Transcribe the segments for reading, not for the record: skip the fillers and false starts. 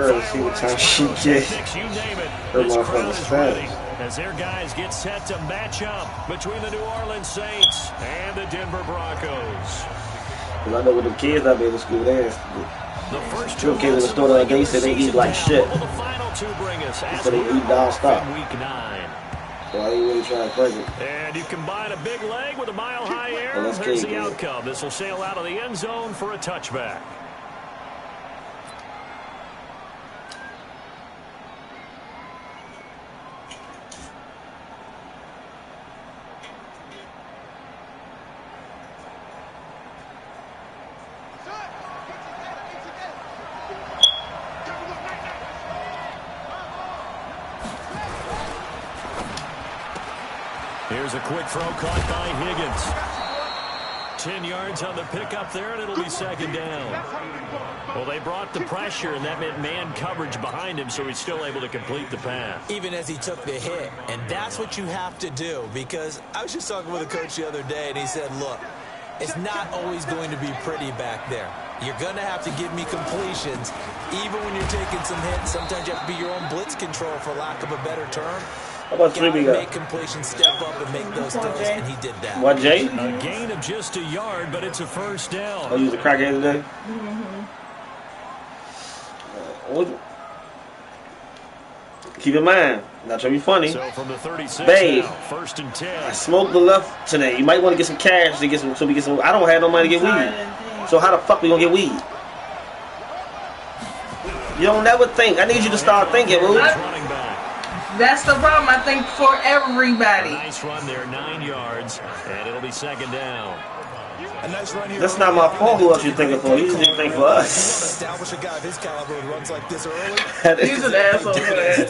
See what time she get. Her motherfucker's fast. As their guys get set to match up between the New Orleans Saints and the Denver Broncos. Cause I know with the kids I be able to school there. The first two kids in the store the other day said they eat like shit. So they eat non-stop. So I ain't really trying to play it. And you combine a big leg with a mile-high air. There's the outcome. This will sail out of the end zone for a touchback. Here's a quick throw caught by Higgins. 10 yards on the pickup there, and it'll be second down. Well, they brought the pressure, and that meant man coverage behind him, so he's still able to complete the pass. Even as he took the hit, and that's what you have to do, because I was just talking with a coach the other day, and he said, look, it's not always going to be pretty back there. You're going to have to give me completions, even when you're taking some hits. Sometimes you have to be your own blitz control, for lack of a better term. How about Trippy got? Make completion, step up and make those throws, and he did that. What, Jay? A gain of just a yard, but it's a first down. Oh, you was a crackhead today? Keep in mind, not trying to be funny. So from the 36 babe, now, first and 10. I smoked the left today. You might want to get some cash to get some, so we get some. I don't have no money to get weed. So how the fuck we gonna get weed? You don't never think. I need you to start thinking, boo. That's the problem, I think, for everybody. A nice run there, 9 yards, and it'll be second down. A nice run here. That's not my fault. Who else you thinking for? You just think for us. Establish a guy of his caliber who runs like this early. He's an asshole for that.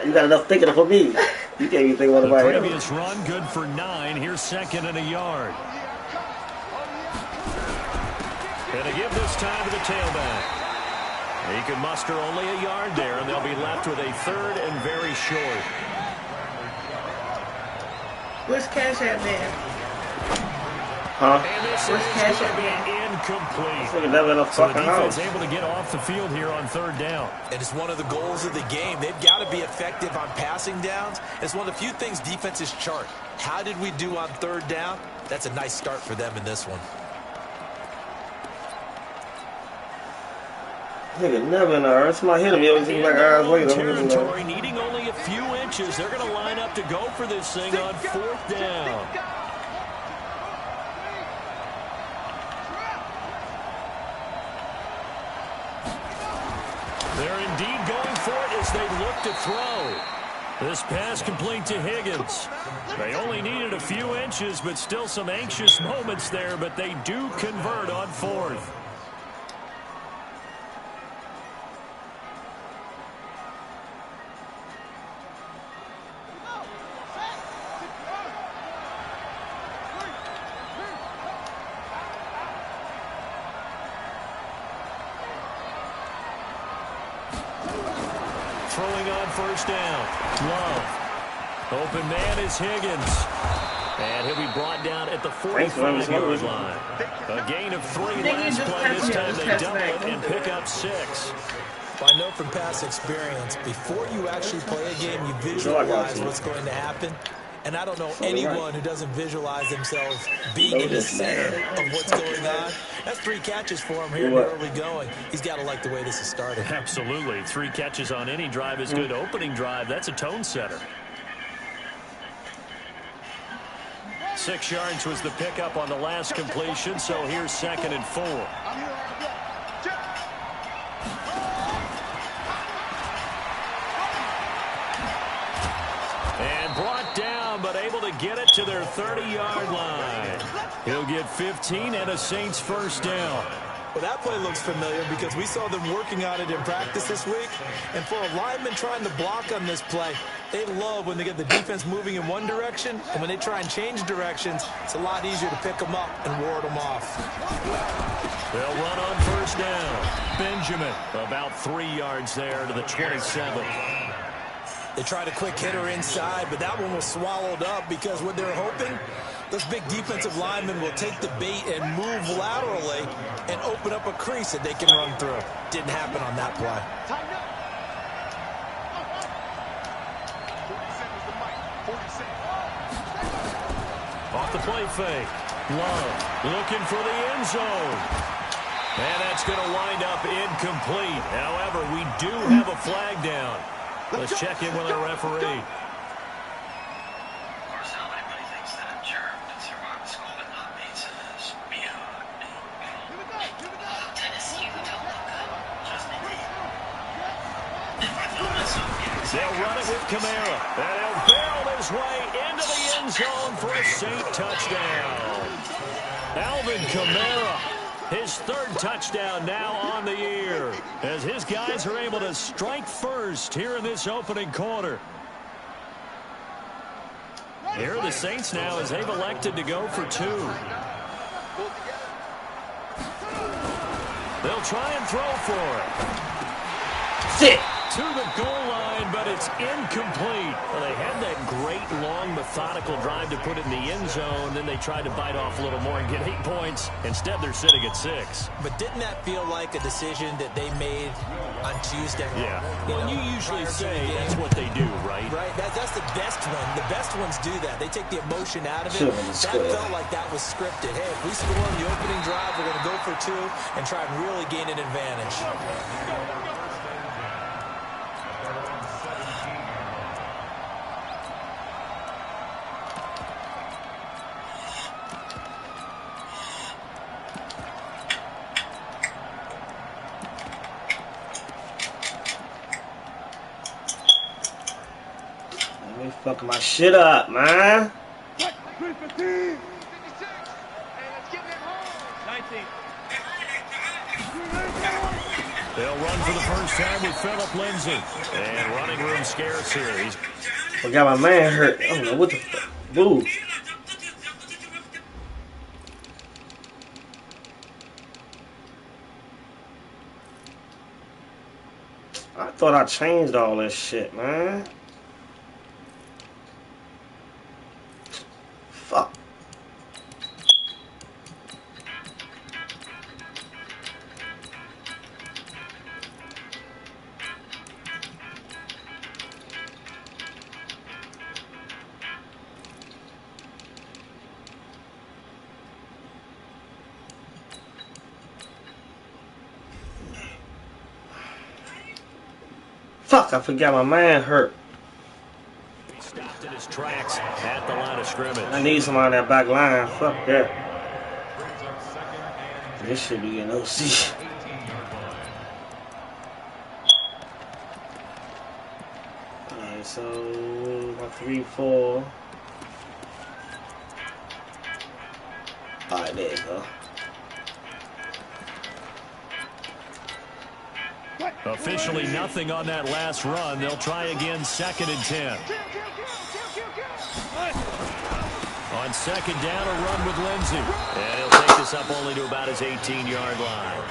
You got enough thinking for me. You can't even think about The it. previous run, good for 9. Here's second and a yard. And they give this time to the tailback. He can muster only a yard there, and they'll be left with a third and very short. Where's Cash at, man? Huh? And this Where's is Cash going at, to man? be incomplete. Never in a So the fucking defense house. able to get off the field here on third down. And it's one of the goals of the game. They've got to be effective on passing downs. It's one of the few things defenses chart. How did we do on third down? That's a nice start for them in this one. Nigga, never in a hurry. Somebody hit him. He always seems like hours later. Territory needing only a few inches. They're going to line up to go for this thing on fourth down. They're indeed going for it as they look to throw. This pass complete to Higgins. They only needed a few inches, but still some anxious moments there, but they do convert on fourth. Throwing on first down. Love. Open man is Higgins. And he'll be brought down at the 45-yard line. A gain of 3 last play. This time they double it and pick up 6. I know from past experience, before you actually play a game, you visualize what's going to happen. And I don't know anyone who doesn't visualize themselves being in the center of what's going on. That's 3 catches for him here in the early going. He's got to like the way this is started. Absolutely. 3 catches on any drive is good. Opening drive, that's a tone setter. 6 yards was the pickup on the last completion, so here's second and 4. And brought down, but able to get it to their 30-yard line. He'll get 15 and a Saints first down. Well, that play looks familiar because we saw them working on it in practice this week. And for a lineman trying to block on this play, they love when they get the defense moving in one direction. And when they try and change directions, it's a lot easier to pick them up and ward them off. They'll run on first down. Benjamin about 3 yards there to the 27. They tried a quick hitter inside, but that one was swallowed up because what they're hoping Those big defensive linemen will take the bait and move laterally and open up a crease that they can run through. Didn't happen on that play. Off the play fake. Love looking for the end zone. And that's going to wind up incomplete. However, we do have a flag down. Let's check in with our referee. They'll run it with Kamara. And he'll barrel his way into the end zone for a Saint touchdown. Alvin Kamara, his third touchdown now on the year, as his guys are able to strike first here in this opening quarter. Here are the Saints now as they've elected to go for two. They'll try and throw for it. Sit. To the goal line, but it's incomplete. Well, they had that great, long, methodical drive to put it in the end zone. Then they tried to bite off a little more and get 8 points. Instead, they're sitting at 6. But didn't that feel like a decision that they made on Tuesday? Yeah. Well, you usually say that's what they do, right? Right. That's the best one. The best ones do that. They take the emotion out of it. That felt like that was scripted. Hey, if we score on the opening drive, we're going to go for 2 and try and really gain an advantage. Fucking my shit up, man. They'll run for the first time with Phillip Lindsay. And running room scarce here. I got my man hurt. I don't know what the fuck. Boo. I thought I changed all this shit, man. Fuck. Fuck, I forgot my man hurt. He stopped in his tracks at the line of scrimmage. I need somebody on that back line. Fuck that. This should be an OC. Alright, so my 3-4. Alright, there you go. Officially nothing on that last run. They'll try again, 2nd and 10. On 2nd down, a run with Lindsay. And he'll take this up only to about his 18-yard line.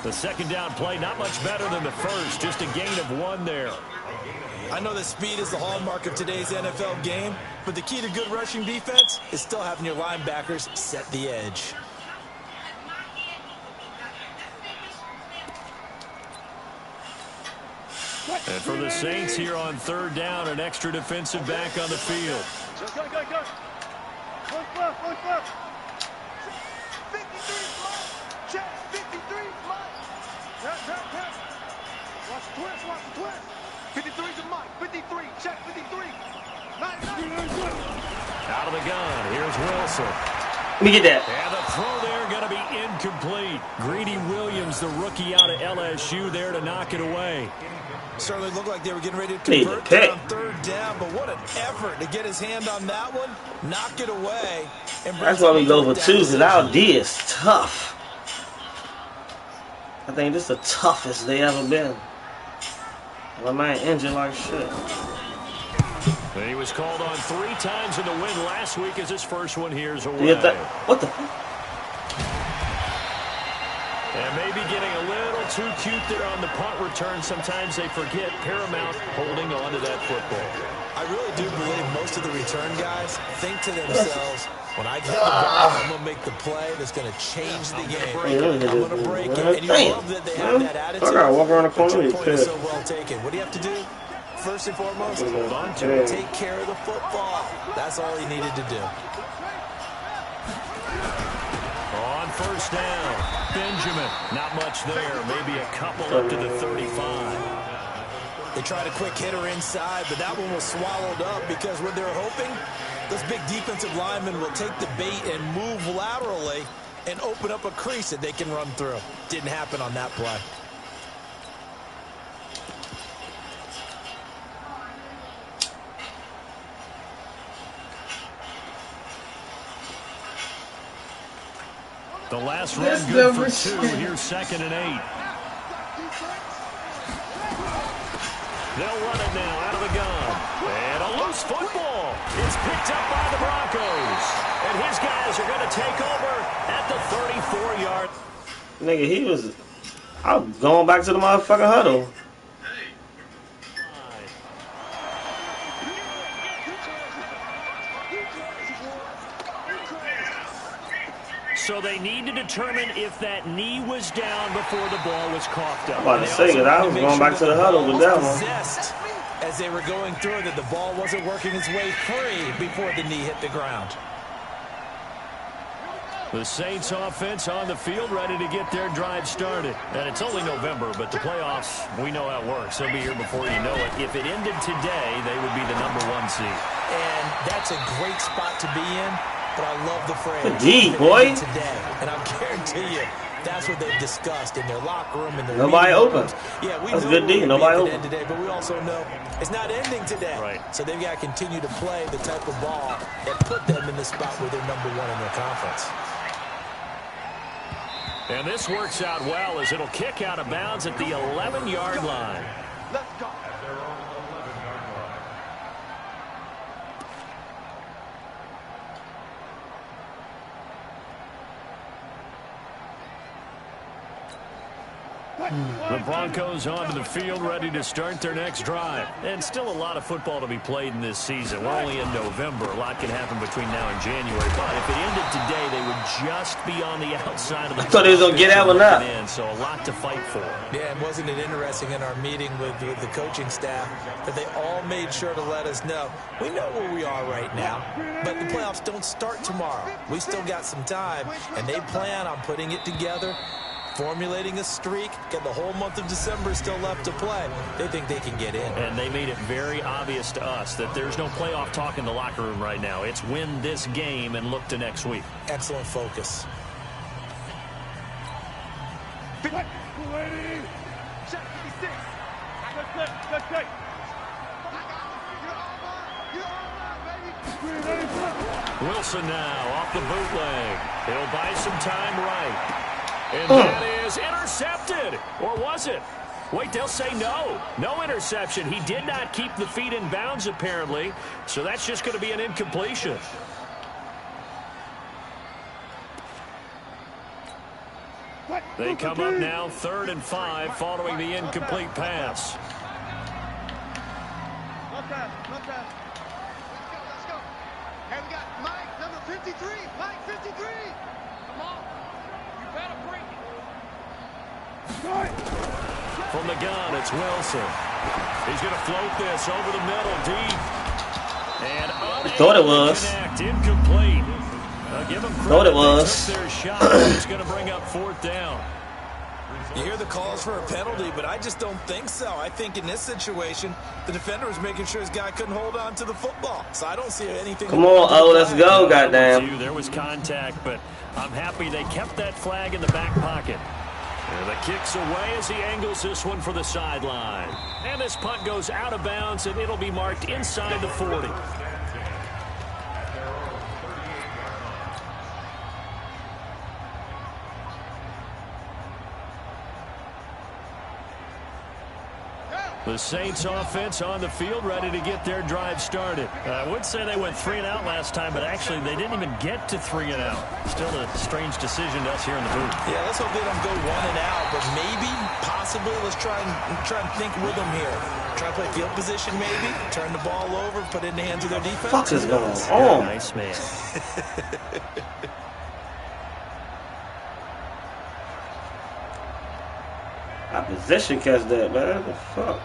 The 2nd down play, not much better than the first. Just a gain of 1 there. I know that speed is the hallmark of today's NFL game, but the key to good rushing defense is still having your linebackers set the edge. And for the Saints here on 3rd down, an extra defensive back on the field. Go. 53 check, 53 watch the twist. 53's a Mike, 53, check, 53. Out of the gun, here's Wilson. Let me get that. And the throw there going to be incomplete. Greedy Williams, the rookie out of LSU, there to knock it away. Certainly looked like they were getting ready to convert that on 3rd down, but what an effort to get his hand on that one, knock it away. And that's why we go for 2, because our D is tough. I think this is the toughest they ever been. My man injured like shit. And he was called on 3 times in the win last week as his first one here's away. What the fuck? And maybe getting a little little too cute there on the punt return. Sometimes they forget paramount holding on to that football. I really do believe most of the return guys think to themselves, when I get the ball, I'm going to make the play that's going to change the game. I'm going to break it. And you love that they have that attitude. I gotta walk around the corner. Your point is so well taken. What do you have to do? First and foremost, hold on to it. Take care of the football. That's all he needed to do. On first down, Benjamin. Not much there. Maybe a couple up to the 35. They tried a quick hitter inside, but that one was swallowed up because what they're hoping, those big defensive linemen will take the bait and move laterally and open up a crease that they can run through. Didn't happen on that play. The last run good for 2. Here's 2nd and 8. They'll run it now out of the gun. And a loose football. It's picked up by the Broncos. And his guys are going to take over at the 34-yard. Nigga, I was going back to the motherfucking huddle. So they need to determine if that knee was down before the ball was coughed up. I'm about to say that I was going back to the huddle with that one. As they were going through that the ball wasn't working its way free before the knee hit the ground. The Saints offense on the field ready to get their drive started. And it's only November, but the playoffs, we know how it works. They'll be here before you know it. If it ended today, they would be the #1 seed. And that's a great spot to be in. But I love the phrase. D, boy. Today, and I guarantee you, that's what they've discussed in their locker room. In their nobody open. Yeah, we that's know good D. Nobody open today, but we also know it's not ending today. Right. So they've got to continue to play the type of ball that put them in the spot where they're #1 in their conference. And this works out well as it'll kick out of bounds at the 11-yard line. Let's go. The Broncos onto the field ready to start their next drive. And still a lot of football to be played in this season. We're only in November. A lot can happen between now and January. But if it ended today, they would just be on the outside of the... I thought they was going to get that one up. So a lot to fight for. Yeah, and wasn't it interesting in our meeting with the coaching staff that they all made sure to let us know, we know where we are right now, but the playoffs don't start tomorrow. We still got some time, and they plan on putting it together, formulating a streak, get the whole month of December still left to play. They think they can get in. And they made it very obvious to us that there's no playoff talk in the locker room right now. It's win this game and look to next week. Excellent focus. Wilson now off the bootleg. He'll buy some time right. And that is intercepted. Or was it? Wait, they'll say no. No interception. He did not keep the feet in bounds, apparently. So that's just going to be an incompletion. They come up now 3rd and 5 following the incomplete pass. Let's go. Hey, we got Mike, number 53. Mike, 53. Come on. You better bring it. From the gun, it's Wilson. He's going to float this over the middle, deep. And thought it was. Connect, incomplete. Give them thought it was. Their shot. It's going to bring up 4th down. You hear the calls for a penalty, but I just don't think so. I think in this situation, the defender was making sure his guy couldn't hold on to the football. So I don't see anything. Come on, oh, let's go, goddamn. There was contact, but I'm happy they kept that flag in the back pocket. And the kick's away as he angles this one for the sideline. And this punt goes out of bounds, and it'll be marked inside the 40. The Saints offense on the field, ready to get their drive started. I would say they went 3 and out last time, but actually they didn't even get to 3 and out. Still a strange decision to us here in the booth. Yeah, let's hope they don't go 1 and out, but maybe, possibly, let's try and think with them here. Try to play field position, maybe. Turn the ball over, put it in the hands of their defense. What the fuck is going on? Nice man. Opposition catch that, man. What the fuck?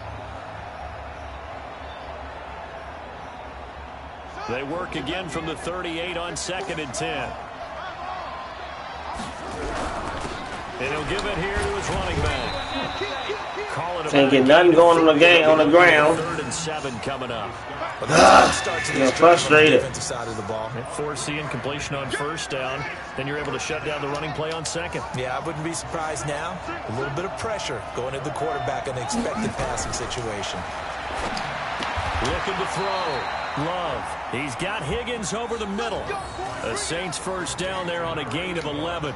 They work again from the 38 on 2nd and 10. And he'll give it here to his running back. Call it Can't get nothing going on the game on the ground. 3rd and 7 coming up. You're frustrated. Force the incompletion on 1st down. Then you're able to shut down the running play on 2nd. Yeah, I wouldn't be surprised now. A little bit of pressure going at the quarterback in an expected passing situation. Looking to throw. Love. He's got Higgins over the middle. The Saints 1st down there on a gain of 11.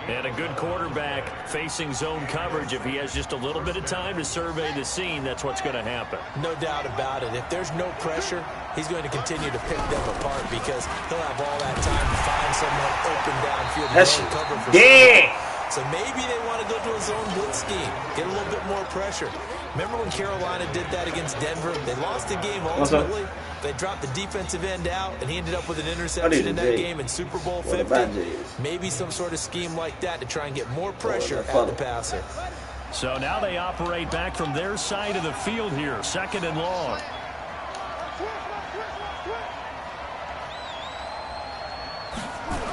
And a good quarterback facing zone coverage. If he has just a little bit of time to survey the scene, that's what's going to happen. No doubt about it. If there's no pressure, he's going to continue to pick them apart because he'll have all that time to find someone open downfield and zone cover for someone. So maybe they want to go to a zone blitz scheme, get a little bit more pressure. Remember when Carolina did that against Denver? They lost the game ultimately. They dropped the defensive end out, and he ended up with an interception in that game in Super Bowl 50. Maybe some sort of scheme like that to try and get more pressure at the passer. So now they operate back from their side of the field here, 2nd and long.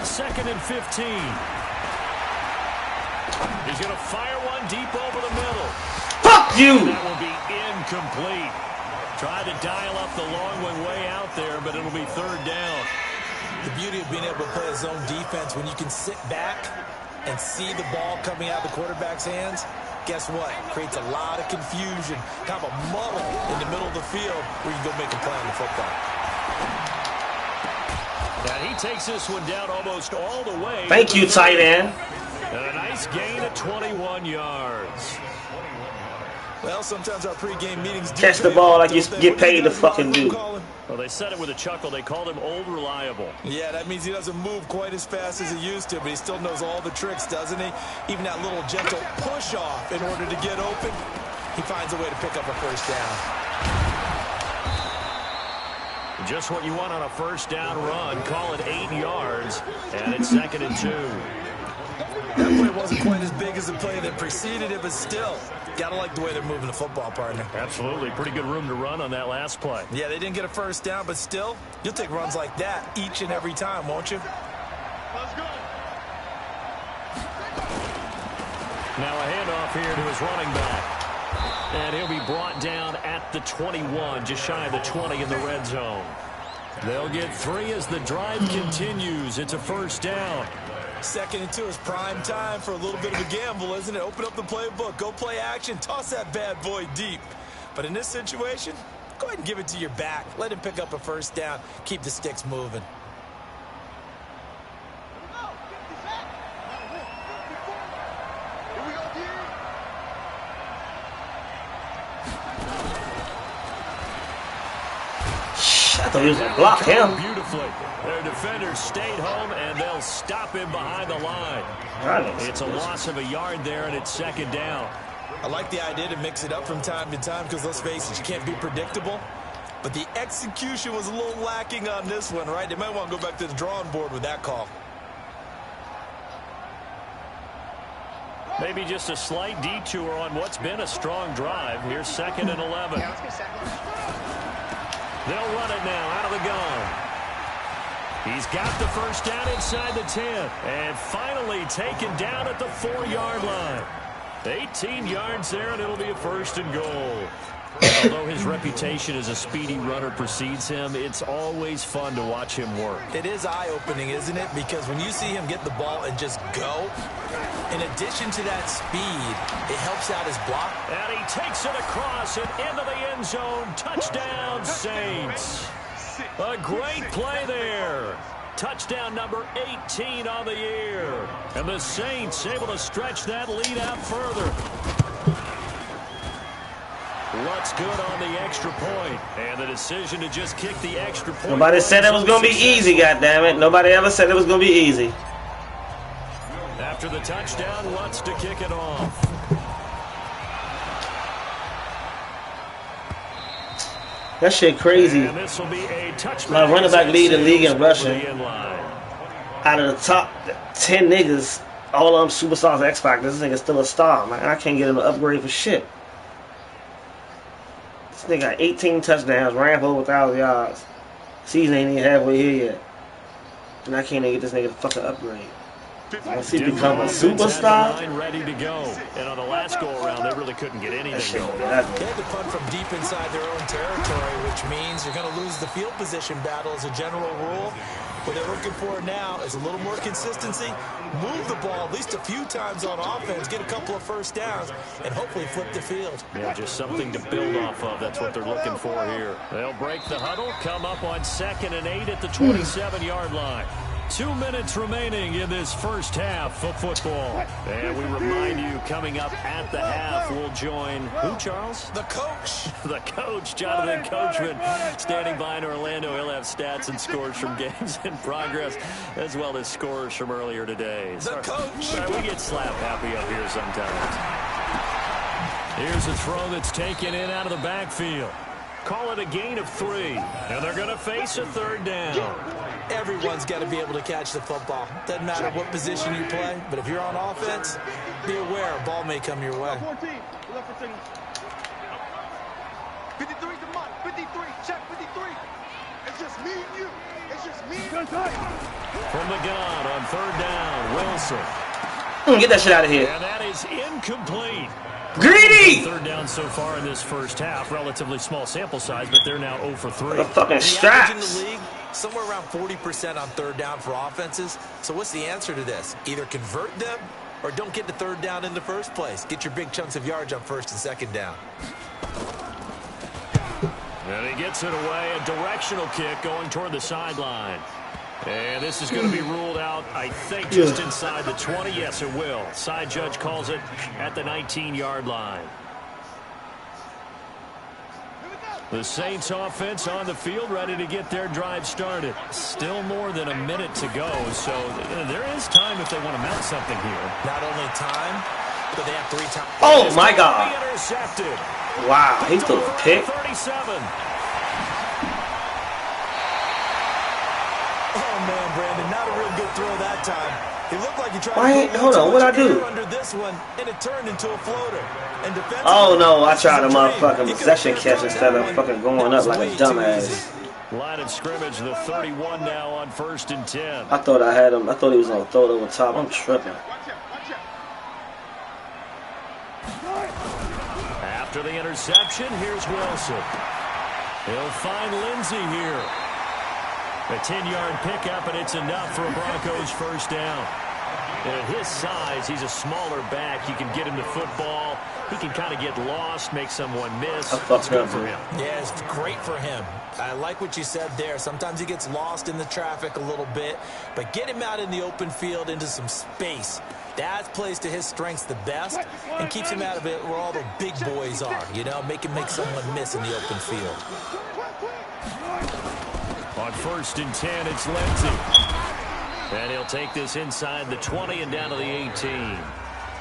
Second and 15. He's going to fire one deep over the middle. Fuck you! That will be incomplete. Tried to dial up the long one way out there, but it'll be 3rd down. The beauty of being able to play a zone defense when you can sit back and see the ball coming out of the quarterback's hands, guess what? Creates a lot of confusion, kind of a muddle in the middle of the field where you can go make a play on the football. Now he takes this one down almost all the way. Thank you, tight end. And a nice gain of 21 yards. Well, sometimes our pregame meetings do catch the ball like you get paid to fucking do. Well, they said it with a chuckle. They called him Old Reliable. Yeah, that means he doesn't move quite as fast as he used to, but he still knows all the tricks, doesn't he? Even that little gentle push-off in order to get open, he finds a way to pick up a 1st down. Just what you want on a 1st down run. Call it 8 yards, and it's 2nd and 2. That play wasn't quite as big as the play that preceded it, but still, gotta like the way they're moving the football, partner. Absolutely. Pretty good room to run on that last play. Yeah, they didn't get a 1st down, but still, you'll take runs like that each and every time, won't you? Let's go. Now a handoff here to his running back. And he'll be brought down at the 21, just shy of the 20 in the red zone. They'll get 3 as the drive continues. It's a 1st down. 2nd and 2 is prime time for a little bit of a gamble, isn't it? Open up the playbook, go play action, toss that bad boy deep. But in this situation, go ahead and give it to your back. Let him pick up a 1st down. Keep the sticks moving. I thought he was going to block him. Beautifully. Their defenders stayed home, and they'll stop him behind the line. It's a loss of a yard there, and it's 2nd down. I like the idea to mix it up from time to time because, let's face it, you can't be predictable. But the execution was a little lacking on this one, right? They might want to go back to the drawing board with that call. Maybe just a slight detour on what's been a strong drive. Here's 2nd and 11. They'll run it now out of the gun. He's got the 1st down inside the 10. And finally taken down at the 4-yard line. 18 yards there, and it'll be a 1st and goal. Although his reputation as a speedy runner precedes him, it's always fun to watch him work. It is eye-opening, isn't it? Because when you see him get the ball and just go, in addition to that speed, it helps out his block. And he takes it across and into the end zone. Touchdown, Saints. A great play there. Touchdown number 18 on the year. And the Saints able to stretch that lead out further. Lutz good on the extra point. And the decision to just kick the extra point. Nobody said it was going to be easy, goddammit. Nobody ever said it was going to be easy. After the touchdown, Lutz to kick it off. That shit crazy. And this will be a touchback. My running back lead the league in rushing. Out of the top 10 niggas, all of them superstars X Factor, this nigga's still a star, man. I can't get him to upgrade for shit. This nigga got 18 touchdowns, ran for over 1,000 yards. Season ain't even halfway here yet. And I can't even get this nigga to fucking upgrade. Once he become a superstar, ready to go. And on the last go around, they really couldn't get anything going. They had to punt from deep inside their own territory, which means you're going to lose the field position battle as a general rule. What they're looking for now is a little more consistency, move the ball at least a few times on offense, get a couple of first downs, and hopefully flip the field. Yeah, just something to build off of. That's what they're looking for here. They'll break the huddle, come up on 2nd and 8 at the 27-yard line. 2 minutes remaining in this first half of football. And we remind you, coming up at the half, we'll join who, Charles? The coach. The coach, Jonathan Coachman, standing by in Orlando. He'll have stats and scores from games in progress, as well as scores from earlier today. The coach. We get slap happy up here sometimes. Here's a throw that's taken in out of the backfield. Call it a gain of 3, and they're going to face a 3rd down. Everyone's got to be able to catch the football. Doesn't matter what position you play, but if you're on offense, be aware a ball may come your way. 14. 53 to Mike. 53. Check 53. It's just me and you. It's just me and you. From the gun on 3rd down, Wilson. get that shit out of here. And that is incomplete. Greedy! 3rd down so far in this first half. Relatively small sample size, but they're now 0 for 3. The fucking straps. In the league, somewhere around 40% on 3rd down for offenses. So what's the answer to this? Either convert them or don't get the 3rd down in the first place. Get your big chunks of yards on 1st and 2nd down. And he gets it away. A directional kick going toward the sideline. And this is going to be ruled out, I think, just inside the 20. Yes, it will. Side judge calls it at the 19-yard line. The Saints offense on the field, ready to get their drive started. Still more than a minute to go, so there is time if they want to mount something here. Not only time, but they have 3 times. Oh, my God. Intercepted. Wow, he threw a pick. 37. Oh, man, Brandon, not a real good throw that time. It looked like he tried to hold on, what'd I do? Under this one, and it turned into a floater. And oh, no, I tried a motherfucking possession catch instead of fucking going up like a dumbass. Line of scrimmage, the 31 now on 1st and 10. I thought I had him. I thought he was going to throw it over top. I'm tripping. After the interception, here's Wilson. He'll find Lindsey here. A 10-yard pickup, and it's enough for a Broncos 1st down. And at his size, he's a smaller back. You can get him the football. He can kind of get lost, make someone miss. It's good for him. Yeah, it's great for him. I like what you said there. Sometimes he gets lost in the traffic a little bit, but get him out in the open field into some space. That plays to his strengths the best and keeps him out of it where all the big boys are, you know, make him make someone miss in the open field. On 1st and 10, it's Lindsey. And he'll take this inside the 20 and down to the 18.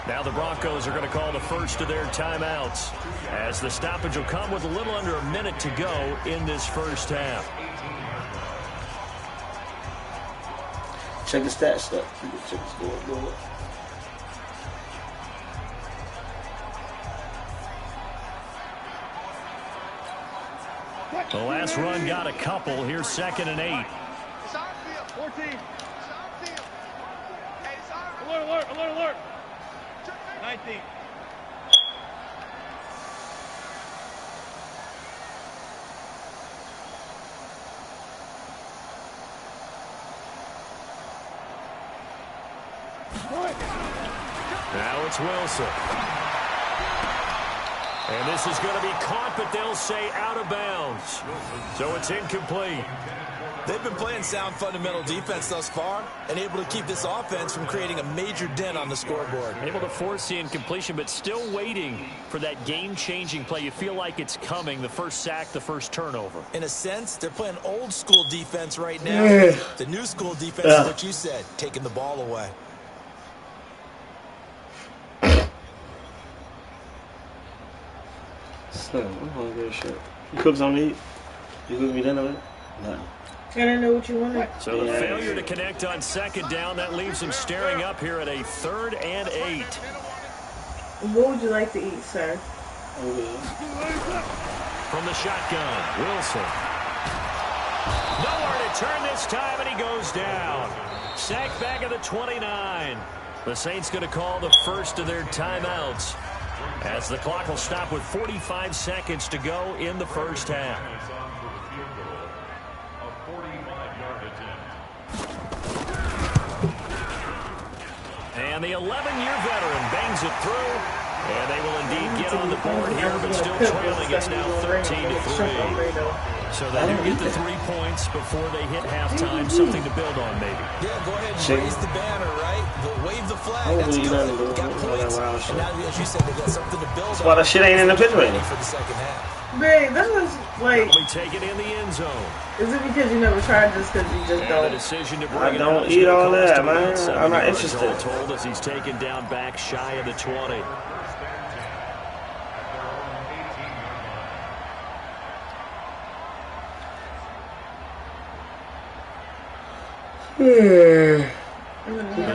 Now the Broncos are going to call the first of their timeouts, as the stoppage will come with a little under a minute to go in this first half. Check the stats up. Check the scoreboard. The last run got a couple. Here's 2nd and 8. 14. Alert, alert, alert, alert. 19. Now it's Wilson. And this is going to be caught, but they'll say out of bounds. So it's incomplete. They've been playing sound fundamental defense thus far and able to keep this offense from creating a major dent on the scoreboard. Able to force the incompletion, but still waiting for that game-changing play. You feel like it's coming, the first sack, the first turnover. In a sense, they're playing old school defense right now. The new school defense is what you said, taking the ball away. I'm hungry as shit. You cook something to eat? You cook me dinner? No. I didn't know what you wanted. So the failure to connect on second down, that leaves him staring up here at a 3rd and 8. What would you like to eat, sir? From the shotgun, Wilson. Nowhere to turn this time, and he goes down. Sacked back at the 29. The Saints going to call the first of their timeouts, as the clock will stop with 45 seconds to go in the first half. And the 11-year veteran bangs it through, and they will indeed get on the board here, but still trailing. It's now 13-3. So they do get the 3 points before they hit halftime, something to build on maybe. Yeah, go ahead and raise the banner, right? Wave the flag. That's good. Got points. And now, as you said, they got something to build on. That's why that shit ain't in the refrigerator. For the second half. Babe, that was like. We take it in the end zone. Is it because you never tried this? Because you just don't? The decision to bring I don't eat all that, man. I'm not interested. Told as he's taken down back shy of the 20. The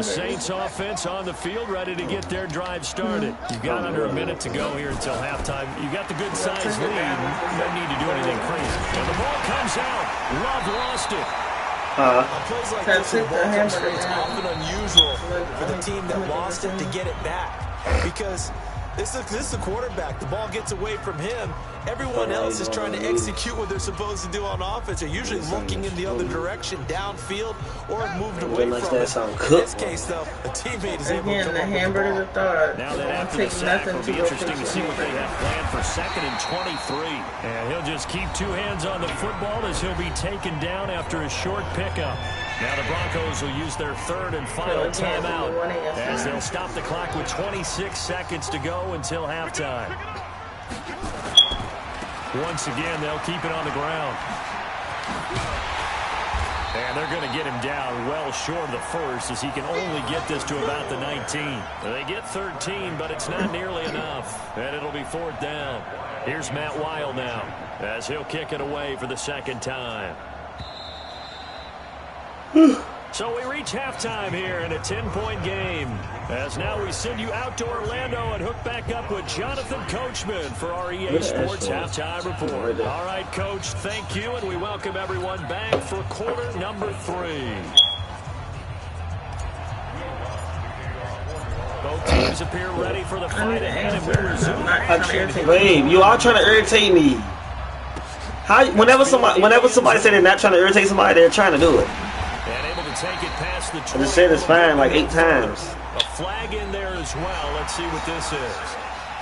Saints offense on the field, ready to get their drive started. You've got under a minute to go here until halftime. You've got the good size lead. You don't need to do anything crazy. And the ball comes out. Love lost it. Plays like this, the ball comes straight. It's often unusual for the team that lost it to get it back, because this is the quarterback. The ball gets away from him. Everyone else is trying to execute what they're supposed to do on offense. They're usually looking in the other direction, downfield, or moved away from it. In this case, though, a teammate is able to come up with the ball. Now that after the sack, it'll be interesting to see what they have planned for 2nd and 23. And he'll just keep 2 hands on the football as he'll be taken down after a short pickup. Now the Broncos will use their 3rd and final timeout, as they'll stop the clock with 26 seconds to go until halftime. Once again, they'll keep it on the ground. And they're going to get him down well short of the first, as he can only get this to about the 19. They get 13, but it's not nearly enough. And it'll be 4th down. Here's Matt Weil now, as he'll kick it away for the 2nd time. So we reach halftime here in a 10-point game, as now we send you out to Orlando and hook back up with Jonathan Coachman for our EA Sports Halftime Report. All right, Coach, thank you, and we welcome everyone back for quarter number 3. Both teams appear ready for the fight ahead, and we'll resume. Wait, you all trying to irritate me. Whenever somebody say they're not trying to irritate somebody, they're trying to do it. And able to take it past the 20. I just said it's fine like 8 times. A flag in there as well. Let's see what this is.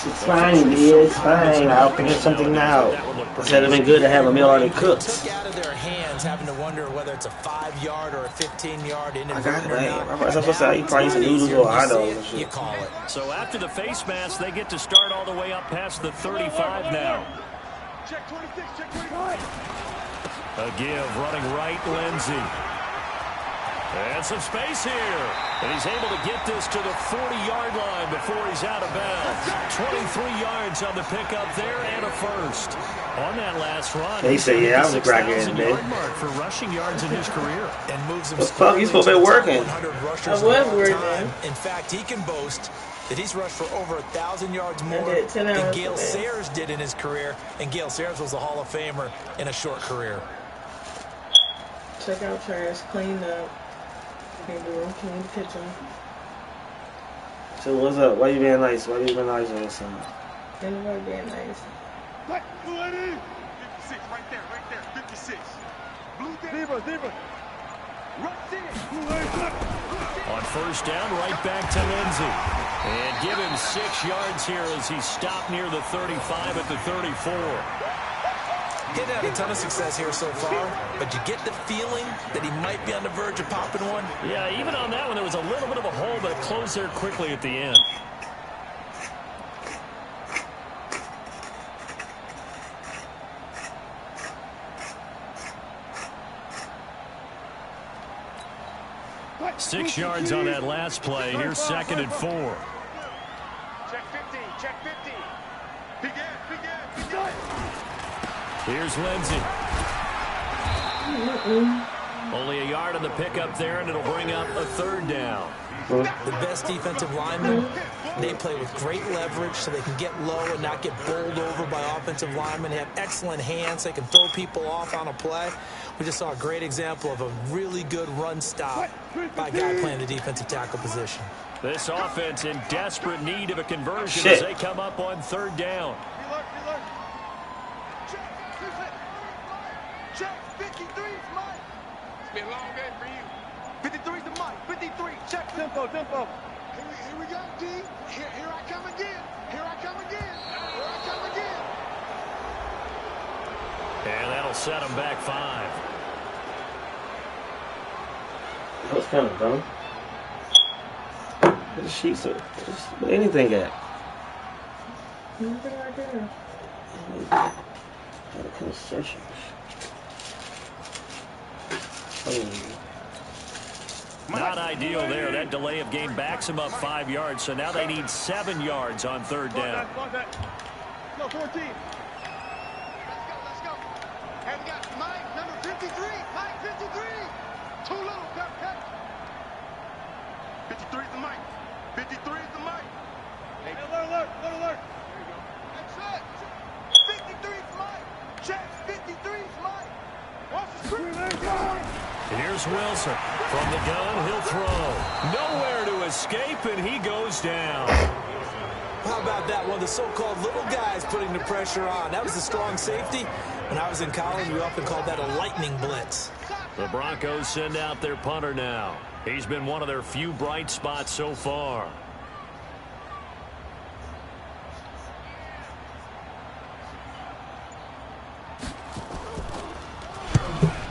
It's fine, dude. It's fine. I'll figure something out. It would have been good to have a meal already cooked. Took out of their hands, having to wonder whether it's a 5-yard or a 15-yard I got it. I'm supposed to say you probably some noodles or hot dogs and shit. You call it. So after the face mask, they get to start all the way up past the 35 now. Check 26, check 25. A give running right, Lindsey. And some space here. And he's able to get this to the 40-yard line before he's out of bounds. 23 yards on the pickup there and a first. On that last run, they say, yeah, I was a crack in there. Mark for rushing yards in his career. And moves him. What the fuck? He's supposed to be working. I was working. In fact, he can boast that he's rushed for over 1,000 yards more than Gale Sayers did in his career. And Gale Sayers was a Hall of Famer in a short career. Check out trash, clean up. Clean the kitchen. So what's up? Why you being nice? Why you being nice or something? Anybody being nice? What? 56, right there, 56. Blue Zebra. On first down, right back to Lindsey. And give him 6 yards here as he stopped near the 35 at the 34. He hasn't had a ton of success here so far, but you get the feeling that he might be on the verge of popping one. Yeah, even on that one, there was a little bit of a hole, but it closed there quickly at the end. What? 6 yards on that last play. Here's 2nd and 4. Check 50. Check 50. Begin. Here's Lindsey. Only a yard on the pickup there, and it'll bring up a 3rd down. The best defensive linemen, they play with great leverage so they can get low and not get bowled over by offensive linemen. They have excellent hands. They can throw people off on a play. We just saw a great example of a really good run stop by a guy playing the defensive tackle position. This offense in desperate need of a conversion as they come up on 3rd down. Check 53 is mine. It's been a long day for you. 53 is the mic. 53. Check tempo. Here we go, D. Here I come again. And that'll set them back 5. That was kind of dumb. What the sheets are? What anything at? Nothing right there. Concessions. Not ideal there. That delay of game backs them up 5 yards, so now they need 7 yards on 3rd down. No, 14. Let's go. And we got Mike, number 53. Mike, 53. Too little, cut. 53 is the mic. 53 is the mic. Hey, alert. There you go. That's it. 53 is Mike. Check, 53 is Mike. Watch the screen. Here's Wilson. From the gun, he'll throw. Nowhere to escape, and he goes down. How about that? One of the so-called little guys putting the pressure on. That was a strong safety. When I was in college, we often called that a lightning blitz. The Broncos send out their punter now. He's been one of their few bright spots so far.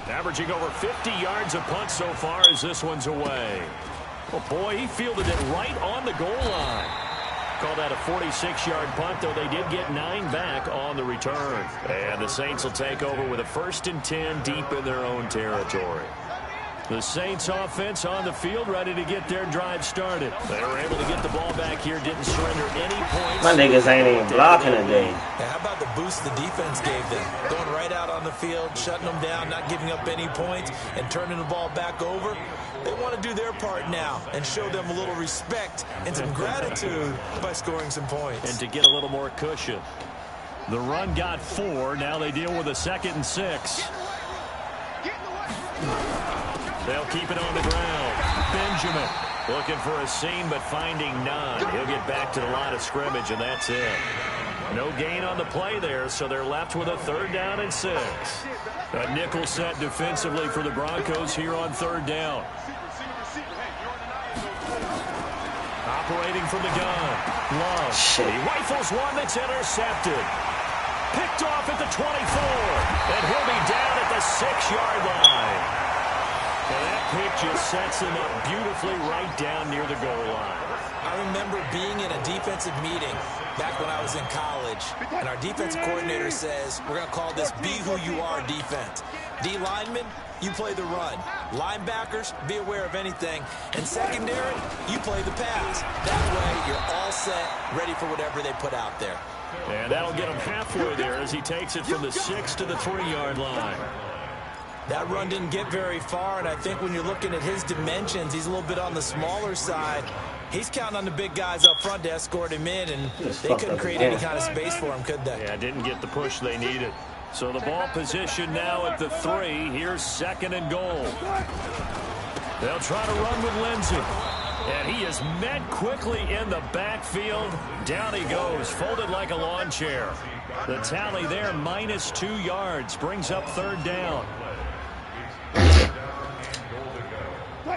Averaging over 50 yards a punt so far as this one's away. Oh boy, he fielded it right on the goal line. Call that a 46-yard punt, though they did get 9 back on the return. And the Saints will take over with a 1st and 10 deep in their own territory. The Saints offense on the field, ready to get their drive started. They were able to get the ball back here, didn't surrender any points. My niggas ain't even blocking today. Yeah, how about the boost the defense gave them? Going right out on the field, shutting them down, not giving up any points, and turning the ball back over. They want to do their part now and show them a little respect and some gratitude by scoring some points. And to get a little more cushion. The run got 4. Now they deal with a 2nd and 6. They'll keep it on the ground. Benjamin looking for a seam, but finding none. He'll get back to the line of scrimmage, and that's it. No gain on the play there, so they're left with a 3rd down and 6. A nickel set defensively for the Broncos here on 3rd down. Operating from the gun. Love. He rifles one that's intercepted. Picked off at the 24. And he'll be down at the 6-yard line. And that pick just sets him up beautifully right down near the goal line. I remember being in a defensive meeting back when I was in college, and our defensive coordinator says, we're going to call this be who you are defense. D linemen, you play the run. Linebackers, be aware of anything. And secondary, you play the pass. That way, you're all set, ready for whatever they put out there. And that'll get him halfway there as he takes it from the 6 to the 3-yard line. That run didn't get very far, and I think when you're looking at his dimensions, he's a little bit on the smaller side. He's counting on the big guys up front to escort him in, and they couldn't create any kind of space for him, could they? Yeah, didn't get the push they needed. So the ball position now at the 3. Here's 2nd and goal. They'll try to run with Lindsey. And he is met quickly in the backfield. Down he goes, folded like a lawn chair. The tally there, -2 yards, brings up 3rd down.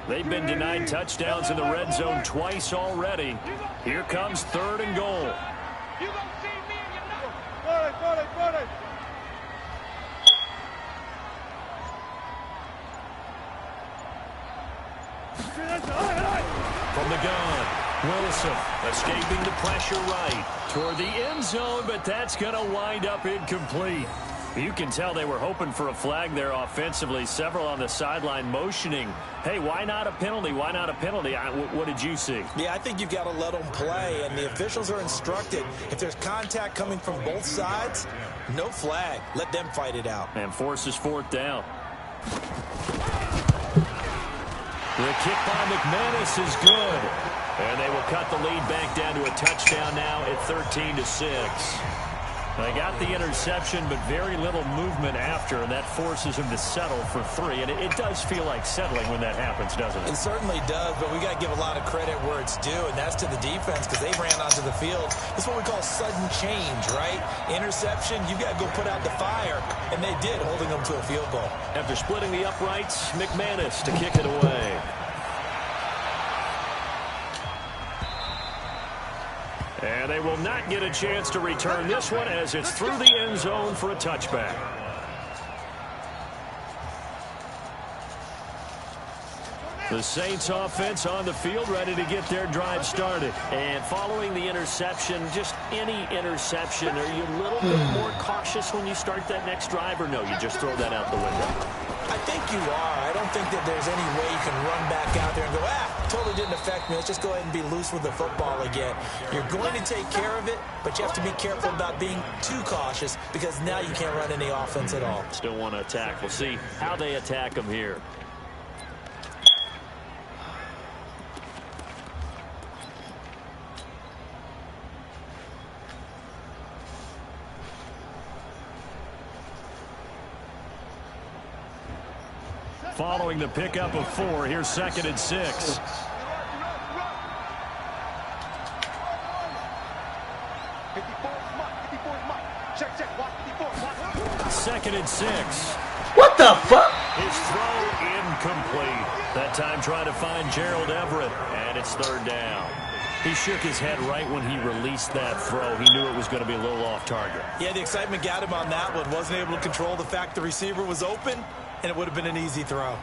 They've been denied touchdowns in the red zone twice already. Here comes 3rd and goal. From the gun, Wilson escaping the pressure right toward the end zone, but that's going to wind up incomplete. You can tell they were hoping for a flag there offensively. Several on the sideline motioning, hey, why not a penalty? Why not a penalty? What did you see? Yeah, I think you've got to let them play, and the officials are instructed, if there's contact coming from both sides, no flag. Let them fight it out. And forces fourth down. The kick by McManus is good. And they will cut the lead back down to a touchdown now at 13-6. They got the interception, but very little movement after, and that forces him to settle for 3. And it does feel like settling when that happens, doesn't it? It certainly does, but we got to give a lot of credit where it's due, and that's to the defense because they ran onto the field. It's what we call sudden change, right? Interception, you got to go put out the fire, and they did, holding them to a field goal. After splitting the uprights, McManus to kick it away. And they will not get a chance to return this one as it's through the end zone for a touchback. The Saints offense on the field ready to get their drive started. And following the interception, just any interception, are you a little bit more cautious when you start that next drive, or no, you just throw that out the window? I think you are. I don't think that there's any way you can run back out there and go, totally didn't affect me. Let's just go ahead and be loose with the football again. You're going to take care of it, but you have to be careful about being too cautious because now you can't run any offense at all. Still want to attack. We'll see how they attack them here. Following the pickup of 4, here's 2nd and 6. 2nd and 6. What the fuck? His throw incomplete. That time trying to find Gerald Everett, and it's 3rd down. He shook his head right when he released that throw. He knew it was going to be a little off target. Yeah, the excitement got him on that one. Wasn't able to control the fact the receiver was open, and it would have been an easy throw.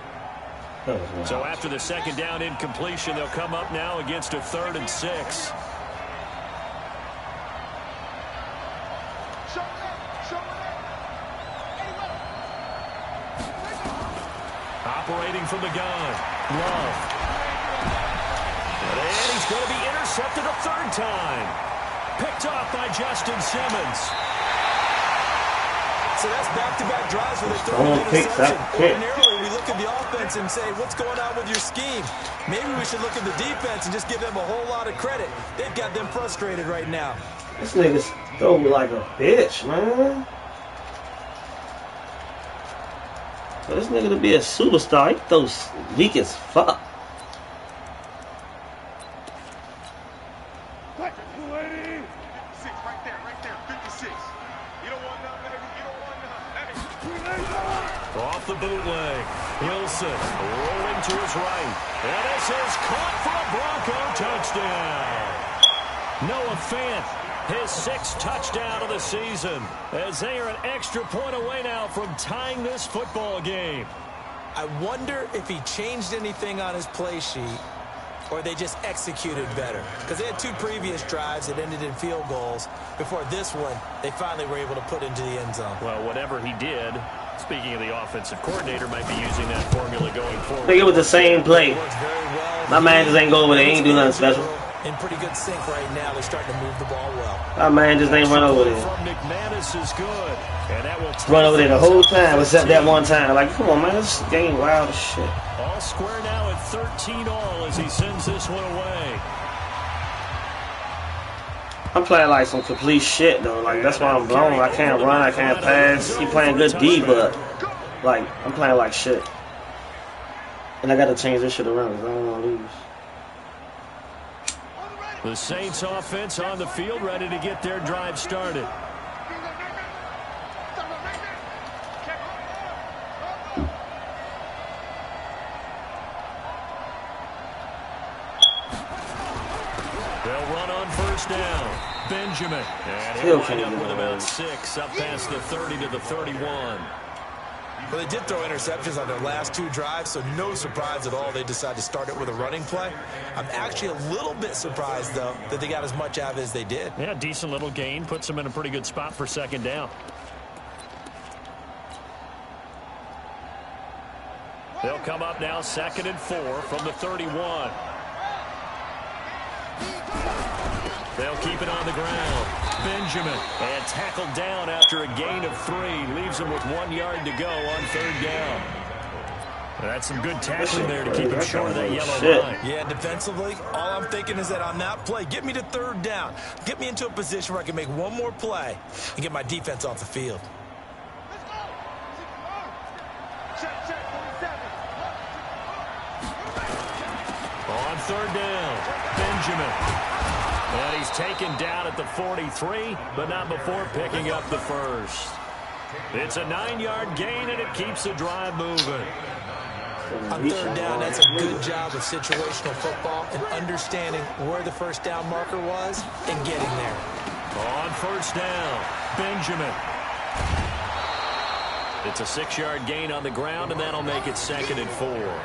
So after the 2nd down incompletion, they'll come up now against a 3rd and 6. Operating from the gun, Love. And he's going to be intercepted a 3rd time. Picked off by Justin Simmons. So that's back-to-back drives where they throw an interception. Ordinarily, we look at the offense and say, what's going on with your scheme? Maybe we should look at the defense and just give them a whole lot of credit. They've got them frustrated right now. This nigga's throw like a bitch, man. For this nigga to be a superstar, he throws weak as fuck. Off the bootleg, Wilson rolling to his right. And this is caught for a Bronco touchdown. Noah Fant, his 6th touchdown of the season, as they are an extra point away now from tying this football game. I wonder if he changed anything on his play sheet or they just executed better. Because they had 2 previous drives that ended in field goals. Before this one, they finally were able to put into the end zone. Well, whatever he did, speaking of the offensive coordinator, might be using that formula going forward. I think it was the same play. My man just ain't go over there. He ain't do nothing special. In pretty good sync right now. They're starting to move the ball well. My man just ain't run over there. From McManus is good. And that will run over there the whole time except that one time. Like, come on, man. This game wild as shit. All square now at 13-all as he sends this one away. I'm playing like some complete shit, though. Like, that's why I'm blown. I can't run. I can't pass. He playing good D, but, like, I'm playing like shit. And I got to change this shit around because I don't want to lose. The Saints offense on the field ready to get their drive started. They'll run on 1st down. Benjamin. And he'll wind up with about 6 up past the 30 to the 31. Well, they did throw interceptions on their last 2 drives, so no surprise at all they decided to start it with a running play. I'm actually a little bit surprised, though, that they got as much out of it as they did. Yeah, decent little gain. Puts them in a pretty good spot for second down. They'll come up now 2nd and 4 from the 31. They'll keep it on the ground. Benjamin, and tackled down after a gain of 3. Leaves him with 1 yard to go on 3rd down. That's some good tackling there to keep him short of that yellow line. Yeah, defensively, all I'm thinking is that on that play, get me to 3rd down. Get me into a position where I can make one more play and get my defense off the field. On 3rd down, Benjamin. And he's taken down at the 43, but not before picking up the 1st. It's a 9-yard gain, and it keeps the drive moving. On 3rd down, that's a good job of situational football and understanding where the 1st down marker was and getting there. On 1st down, Benjamin. It's a 6-yard gain on the ground, and that'll make it 2nd and 4.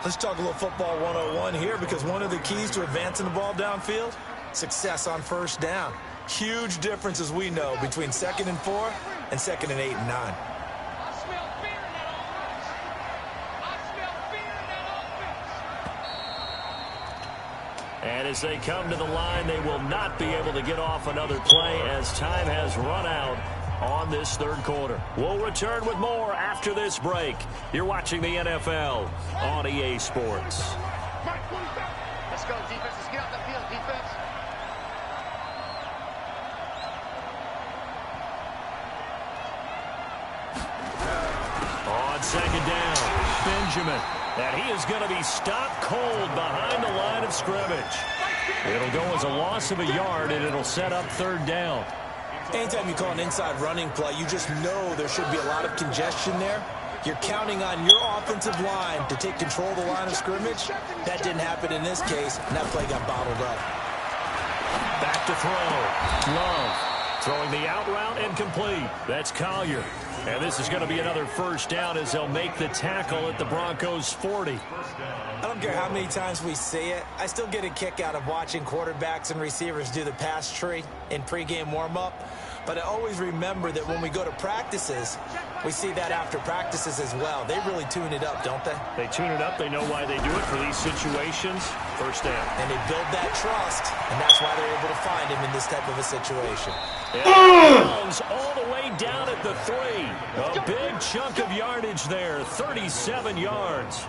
Let's talk a little football 101 here, because one of the keys to advancing the ball downfield, success on 1st down. Huge difference, as we know, between 2nd and 4 and 2nd and 8 and 9. And as they come to the line, they will not be able to get off another play as time has run out on this 3rd quarter. We'll return with more after this break. You're watching the NFL on EA Sports. Let's go, defense. Let's get out the field, defense. On 2nd down, Benjamin. And he is going to be stopped cold behind the line of scrimmage. It'll go as a loss of a yard, and it'll set up 3rd down. Anytime you call an inside running play, you just know there should be a lot of congestion there. You're counting on your offensive line to take control of the line of scrimmage. That didn't happen in this case, and that play got bottled up. Back to throw. Love throwing the out route incomplete. That's Collier. And this is going to be another 1st down as they'll make the tackle at the Broncos' 40. I don't care how many times we see it. I still get a kick out of watching quarterbacks and receivers do the pass tree in pregame warm-up. But I always remember that when we go to practices, we see that after practices as well. They really tune it up, don't they? They tune it up. They know why they do it for these situations. 1st down. And they build that trust, and that's why they're able to find him in this type of a situation. And all the way down at the 3. A big chunk of yardage there, 37 yards.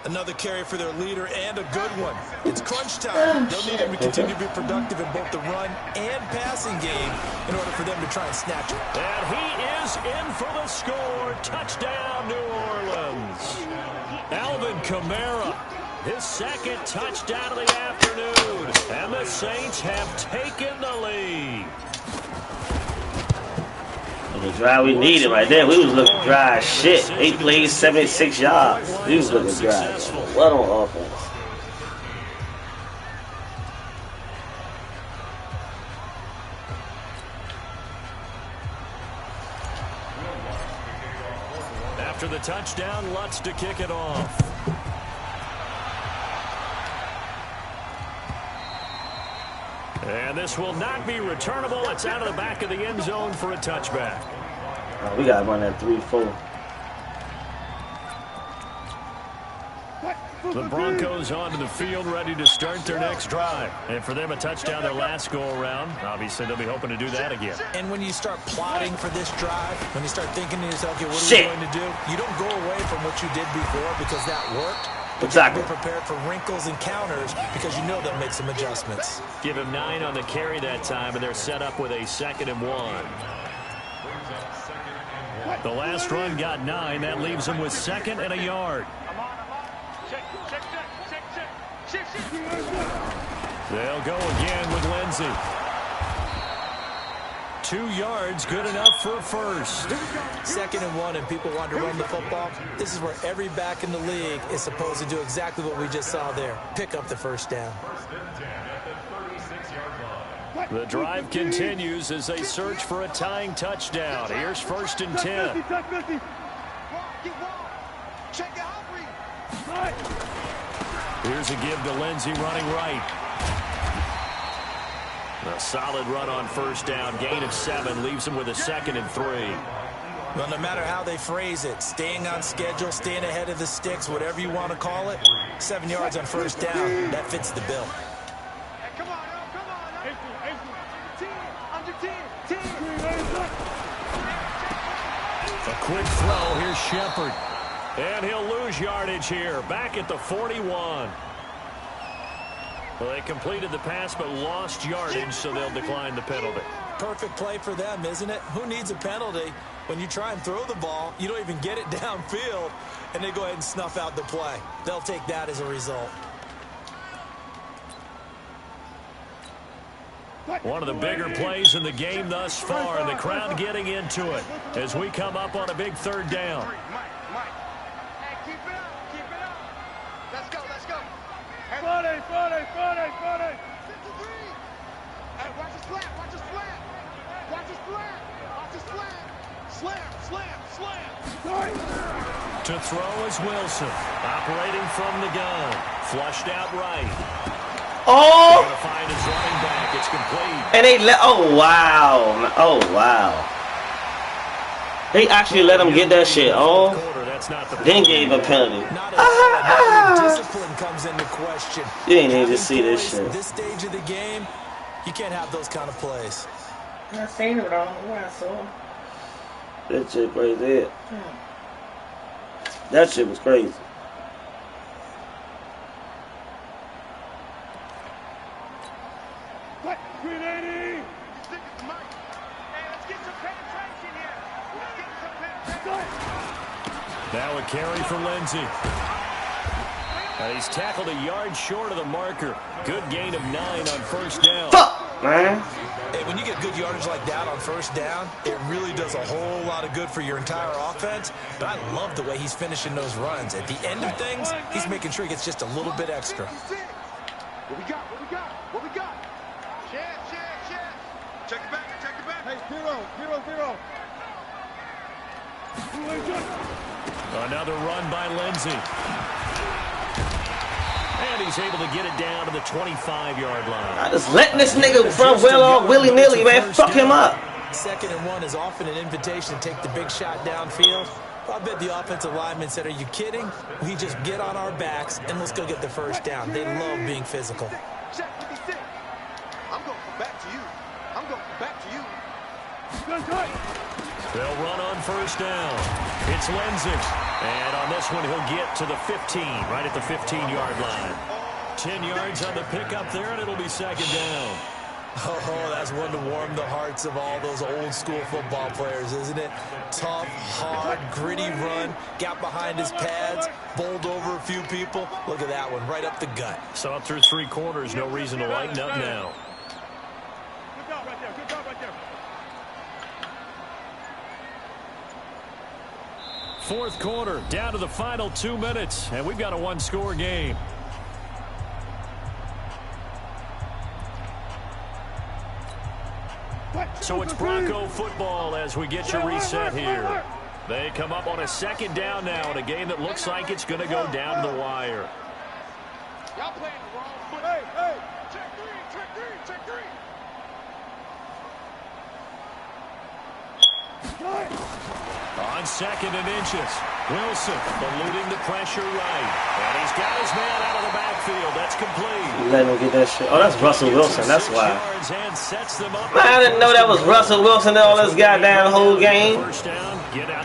Another carry for their leader, and a good one. It's crunch time. They'll need him to continue to be productive in both the run and passing game in order for them to try and snatch it. And he is in for the score. Touchdown, New Orleans. Alvin Kamara, his 2nd touchdown of the afternoon. And the Saints have taken the lead. The drive we needed right there. We was looking dry as shit. 8 plays, 76 yards. We was looking dry. What on offense? After the touchdown, Lutz to kick it off. And this will not be returnable. It's out of the back of the end zone for a touchback. We got to run that 3-4. The Broncos onto the field, ready to start their next drive. And for them, a touchdown their last go-around. Obviously, they'll be hoping to do that again. And when you start plotting for this drive, when you start thinking to yourself, okay, what are we going to do? You don't go away from what you did before because that worked. Exactly. Be prepared for wrinkles and counters because you know they'll make some adjustments. Give him 9 on the carry that time, and they're set up with a 2nd and 1. The last run got 9. That leaves him with 2nd and a yard. They'll go again with Lindsey. 2 yards, good enough for a 1st. 2nd and 1, and people want to run the football. This is where every back in the league is supposed to do exactly what we just saw there. Pick up the 1st down. The drive continues as they search for a tying touchdown. Here's 1st and 10. Get wall. Check it out, Reed. Here's a give to Lindsey running right. A solid run on first down. Gain of 7 leaves him with a 2nd and 3. Well, no matter how they phrase it, staying on schedule, staying ahead of the sticks, whatever you want to call it, 7 yards on first down, that fits the bill. Hey, come on, Earl, come on, Earl. Under 10, under 10, 10. A quick throw. Here's Shepard. And he'll lose yardage here. Back at the 41. Well, they completed the pass but lost yardage, so they'll decline the penalty. Perfect play for them, isn't it? Who needs a penalty when you try and throw the ball, you don't even get it downfield, and they go ahead and snuff out the play. They'll take that as a result. One of the bigger plays in the game thus far, and the crowd getting into it as we come up on a big 3rd down. Mike. Hey, keep it up, keep it up. Let's go, let's go. Hey, 40. 53. Hey, watch his flat, watch his flat. Watch his flat, watch his flat. Slam. To throw is Wilson, operating from the gun. Flushed out right. Oh! Going to find his running back. It's complete. And they let. Oh wow! Oh wow! They actually let him get that shit. Oh, then gave a penalty. Discipline comes into question. You ain't need to see this shit. This stage of the game, you can't have those kind of plays. I seen it all. Where I saw. That shit crazy. That shit was crazy. What? 380. Now a carry for Lindsey. And he's tackled a yard short of the marker. Good gain of 9 on first down. Fuck, man. Hey, when you get good yardage like that on first down, it really does a whole lot of good for your entire offense. But I love the way he's finishing those runs. At the end of things, he's making sure he gets just a little bit extra. What we got? Chance. Check it back. Hey, 0. Another run by Lindsey. And he's able to get it down to the 25-yard line. I just letting this nigga run well off willy-nilly, man. Fuck him up. 2nd and 1 is often an invitation to take the big shot downfield. I bet the offensive lineman said, are you kidding? We just get on our backs and let's go get the first down. They love being physical. Check 56. I'm going back to you. They'll run on first down. It's Lindsey. And on this one, he'll get to the 15, right at the 15-yard line. 10 yards on the pickup there, and it'll be 2nd down. Oh, that's one to warm the hearts of all those old-school football players, isn't it? Tough, hard, gritty run, got behind his pads, bowled over a few people. Look at that one, right up the gut. So up through 3 quarters, no reason to lighten up now. Good job right there. 4th quarter, down to the final 2 minutes, and we've got a 1-score game. So it's Bronco football as we get you reset here. They come up on a 2nd down now in a game that looks like it's going to go down to the wire. Y'all playing the wrong foot. Hey. Check three. On 2nd and inches, Wilson eluding the pressure right. And he's got his man out of the backfield. That's complete. Let him get that shit. Oh, that's Russell Wilson. That's why. And sets them up. Man, I didn't know that was Russell Wilson all this goddamn whole game. First down,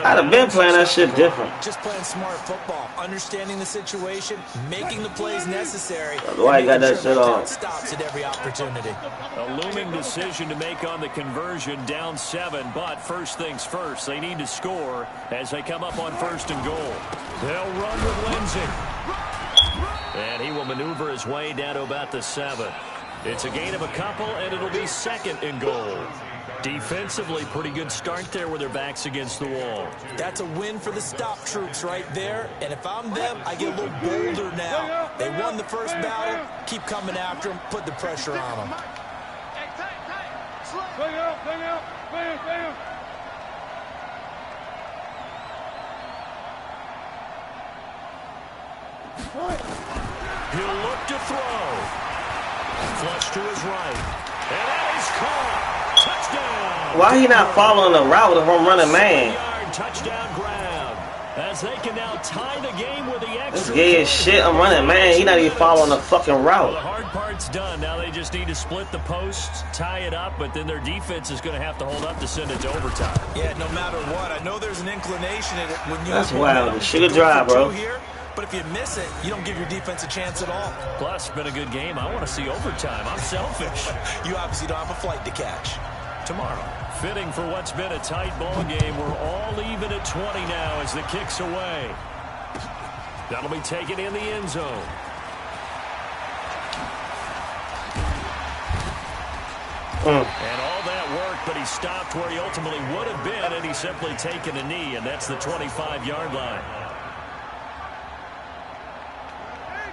I'd have been playing that shit different. Just playing smart football, understanding the situation, making the plays necessary. Why you got that shit on? Stops at every opportunity. A looming decision to make on the conversion, down 7, but first things first, they need to score as they come up on 1st and goal. They'll run with Lindsey. And he will maneuver his way down to about the 7. It's a gain of a couple, and it'll be 2nd and goal. Defensively, pretty good start there with their backs against the wall. That's a win for the stop troops right there. And if I'm them, I get a little bolder now. They won the first battle. Keep coming after them. Put the pressure on them. Hey, tight. Bring out. He'll look to throw. Flush to his right. And that is caught. Touchdown. Why he not following the route if I'm running man? Touchdown grab. As they can now tie the game with the extra. This gay as shit. I'm running man. He not even following the fucking route. Well, the hard part's done. Now they just need to split the posts, tie it up, but then their defense is going to have to hold up to send it to overtime. Yeah, no matter what. I know there's an inclination in it when you. That's wild. Shoot a drive, bro. Here, but if you miss it, you don't give your defense a chance at all. Plus, been a good game. I want to see overtime. I'm selfish. You obviously don't have a flight to catch. Tomorrow. Fitting for what's been a tight ball game. We're all even at 20 now as the kick's away. That'll be taken in the end zone. And all that work, but he stopped where he ultimately would have been, and he's simply taken a knee, and that's the 25-yard line.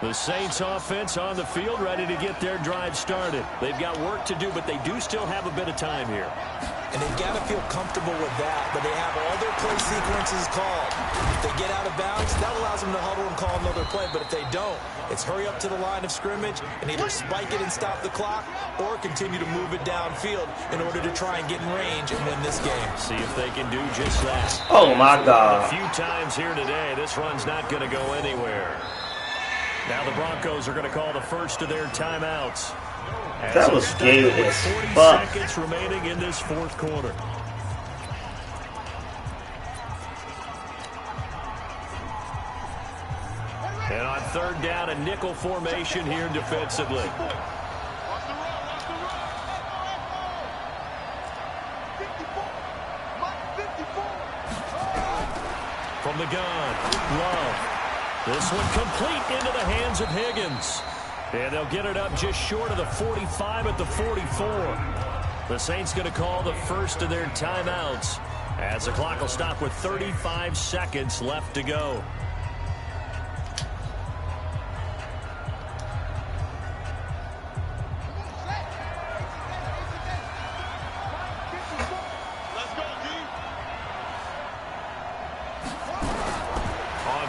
The Saints offense on the field ready to get their drive started. They've got work to do, but they do still have a bit of time here. And they've got to feel comfortable with that, but they have all their play sequences called. If they get out of bounds, that allows them to huddle and call another play, but if they don't, it's hurry up to the line of scrimmage and either spike it and stop the clock or continue to move it downfield in order to try and get in range and win this game. See if they can do just that. Oh, my God. A few times here today, this run's not going to go anywhere. Now the Broncos are going to call the first of their timeouts. That was gay as 40 fuck. seconds remaining in this fourth quarter. And on third down, a nickel formation here defensively. From the gun, Love. This one complete into the hands of Higgins. And they'll get it up just short of the 45 at the 44. The Saints going to call the first of their timeouts as the clock will stop with 35 seconds left to go.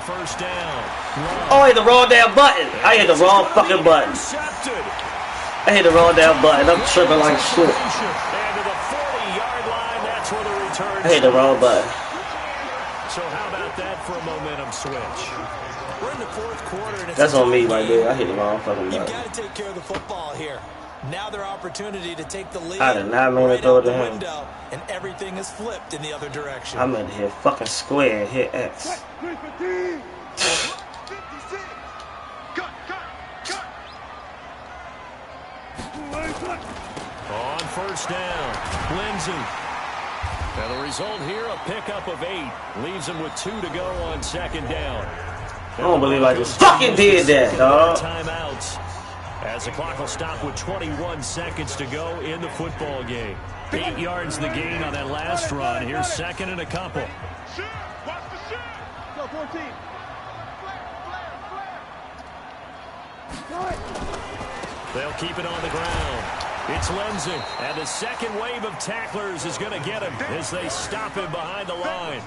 First down. Oh, I hit the wrong damn button. I hit the wrong fucking button. I hit the wrong damn button. I'm tripping like shit. And to the 40-yard line, that's where the return. I hit the wrong button. So how about that for a momentum switch? We're in the fourth quarter. And it's That's on me right there. I hit the wrong fucking button. You've got to take care of the football here. Now their opportunity to take the lead. I did not mean to right throw out it to the him. window, and everything is flipped in the other direction. I meant to hit fucking square and hit X. 56. On first down, Lindsey. And the result here, a pickup of 8. Leaves him with 2 to go on second down. I don't believe I just fucking did that, dog. Timeouts. As the clock will stop with 21 seconds to go in the football game. 8 yards the gain on that last run. Here's second and a couple. Watch the shit. Go 14. They'll keep it on the ground. It's Lindsey, and the second wave of tacklers is going to get him as they stop him behind the line.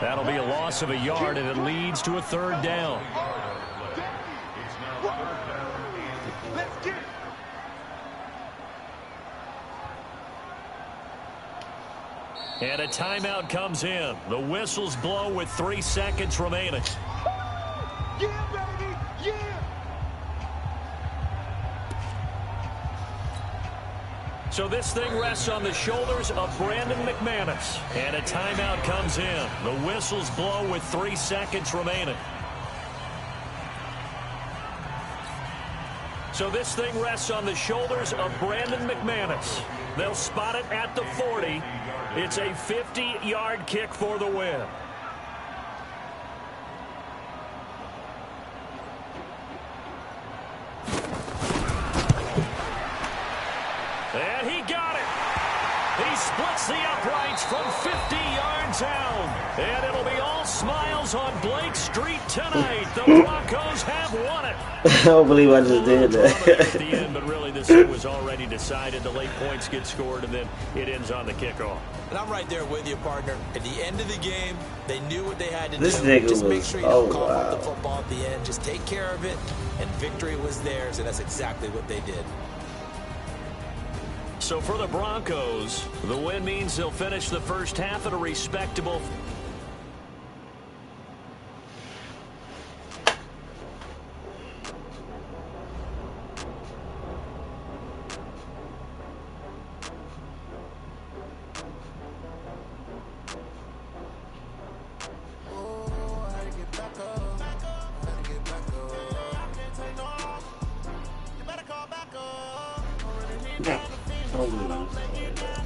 That'll be a loss of a yard, and it leads to a third down. Let's get it. And a timeout comes in. The whistles blow with 3 seconds remaining. Yeah, baby. Yeah. So this thing rests on the shoulders of Brandon McManus. And a timeout comes in. The whistles blow with 3 seconds remaining. So this thing rests on the shoulders of Brandon McManus. They'll spot it at the 40. It's a 50-yard kick for the win. And he got it. He splits the uprights from 50 yards out. And it'll be all smiles on Blake Street tonight. The Broncos have won it. I don't believe I just did that. At the end, but really this thing was already decided. The late points get scored, and then it ends on the kickoff. And I'm right there with you, partner. At the end of the game, they knew what they had to This do. nigga Just make was- sure you don't oh, cough up wow. the football at the end. Just take care of it, and victory was theirs, and that's exactly what they did. So for the Broncos, the win means they'll finish the first half at a respectable... Yeah. Don't believe I just did that.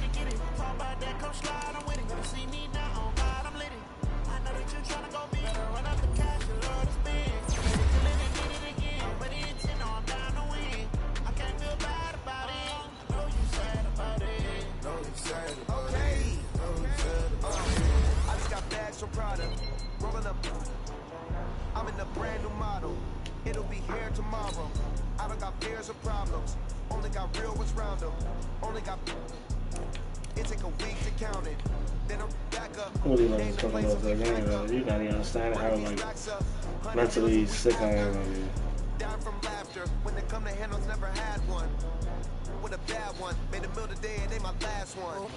I just got bags from Prada, rolling up. I'm in a brand new model. It'll be here tomorrow. I don't got fears or problems. Only got real ones round them. Only got. It take a week to count it. Then I'm back up. I don't believe I just talking about that game, though. You gotta understand how like mentally sick I am of you. Down from laughter. When they come to handles, never had one. With a bad one. Made a meal today and they my last one.